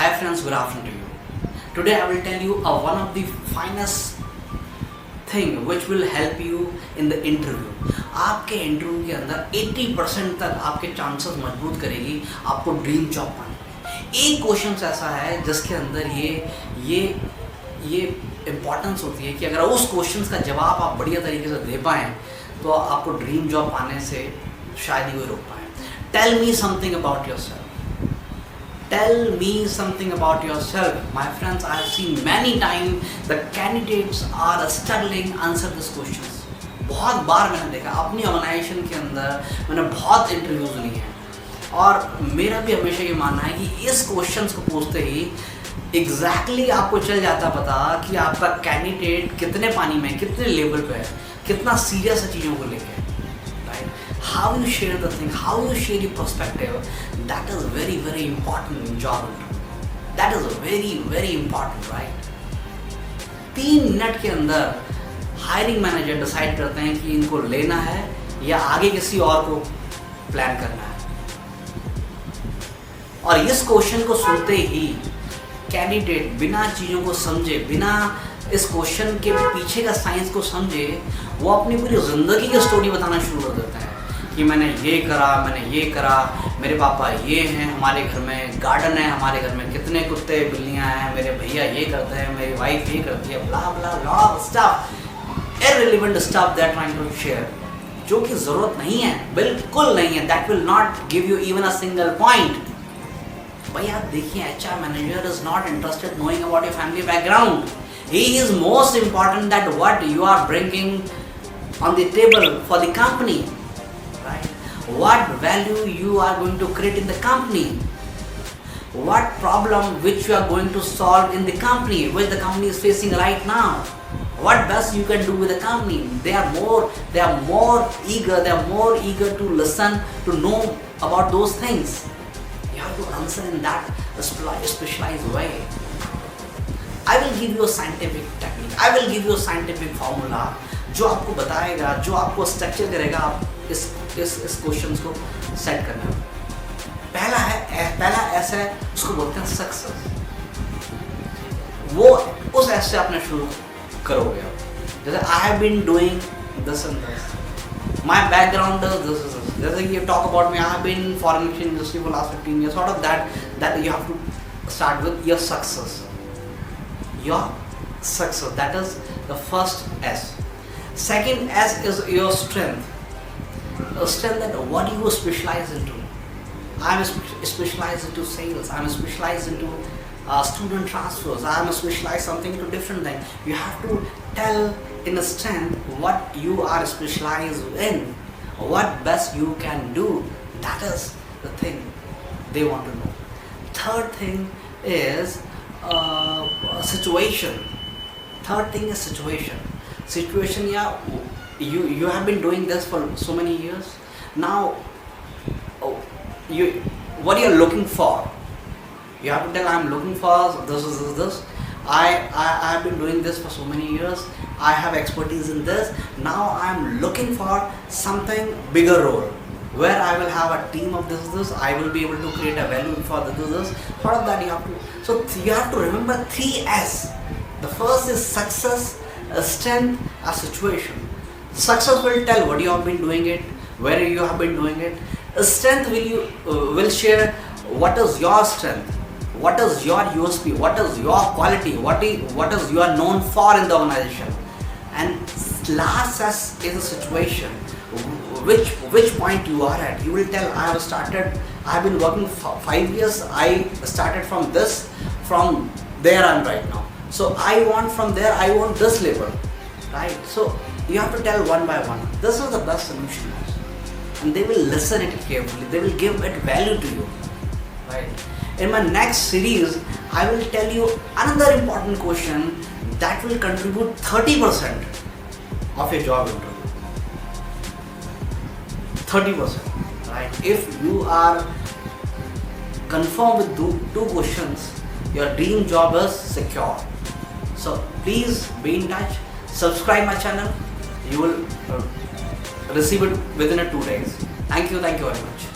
Hi friends, good afternoon to you. Today I will tell you one of the finest thing which will help you in the interview. आपके interview के अंदर 80% तक आपके chances मजबूत करेगी आपको dream job पाने में। एक क्वेश्चन ऐसा है जिसके अंदर ये इम्पोर्टेंस होती है कि अगर उस क्वेश्चन का जवाब आप बढ़िया तरीके से दे पाएँ तो आपको ड्रीम जॉब पाने से शायद ही कोई रोक पाए। Tell me something about yourself. Tell me something about yourself. My friends, I have seen many times the candidates are struggling answer this questions. बहुत बार मैंने देखा अपनी ऑर्गेनाइजेशन के अंदर, मैंने बहुत इंटरव्यूज ली हैं और मेरा भी हमेशा ये मानना है कि इस क्वेश्चंस को पूछते ही एग्जैक्टली आपको चल जाता पता कि आपका कैंडिडेट कितने पानी में, कितने लेवल पे है, कितना सीरियस है चीज़ों को लेकर। How you share the thing, how you share your perspective, that is very, very important in job interview. That is very, very important, right? 3 minute के अंदर हायरिंग मैनेजर डिसाइड करते हैं कि इनको लेना है या आगे किसी और को प्लान करना है। और इस क्वेश्चन को सुनते ही कैंडिडेट बिना चीज़ों को समझे, बिना इस क्वेश्चन के पीछे का साइंस को समझे, वो अपनी पूरी ज़िंदगी की स्टोरी बताना शुरू कर देते हैं कि मैंने ये करा, मेरे पापा ये हैं, हमारे घर में गार्डन है, हमारे घर में कितने कुत्ते बिल्लियाँ हैं, मेरे भैया ये करते हैं, मेरी वाइफ ये करती है, blah blah blah stuff, irrelevant stuff that trying to share, जो कि ज़रूरत नहीं है, बिल्कुल नहीं है। That will not give you even a single point. भाई आप देखिए, HR manager is not interested knowing about your family background. He is most important that what you are bringing on the table for the company, right? What value you are going to create in the company? What problem which you are going to solve in the company, which the company is facing right now? What best you can do with the company? They are more eager to listen, to know about those things. You have to answer in that specialized way. I will give you a scientific technique. I will give you a scientific formula जो आपको बताएगा, जो आपको structure करेगा आप इस questions को set करने में। पहला एस है, उसको बोलते हैं सक्सेस। वो उस एस से आपने शुरू करोगे। जैसे I have been doing this and this, my background is this. जैसे ये talk about me, I have been foreign exchange industry for last 15 years, sort of that you have to start with your success. Your success, that is the first S. Second S is your strength. Strength, that what you specialize into. I'm specialized into sales. I'm specialized into student transfers. I'm specialized something into different things. You have to tell in a strength what you are specialized in, what best you can do. That is the thing they want to know. Third thing is situation. Third thing is situation. Yeah, you have been doing this for so many years now. What you are looking for, you have to tell, I'm looking for this. I have been doing this for so many years. I have expertise in this. Now I'm looking for something bigger role where I will have a team of this. I will be able to create a value for this. Part of that you have to. So you have to remember 3 S. The first is success, a strength, a situation. Success will tell what you have been doing it, where you have been doing it. A strength will share what is your strength, what is your USP, what is your quality, what is you are known for in the organization. And last S is a situation, which point you are at. You will tell, I have been working for 5 years. I started from there I am right now. So I want from there, I want this level, right? So you have to tell one by one. This is the best solution, and they will listen it carefully. They will give it value to you, right? In my next series, I will tell you another important question that will contribute 30% of your job interview. 30%, right? If you are confirmed with two questions, your dream job is secure. So please be in touch. Subscribe my channel. You will receive it within 2 days. Thank you very much.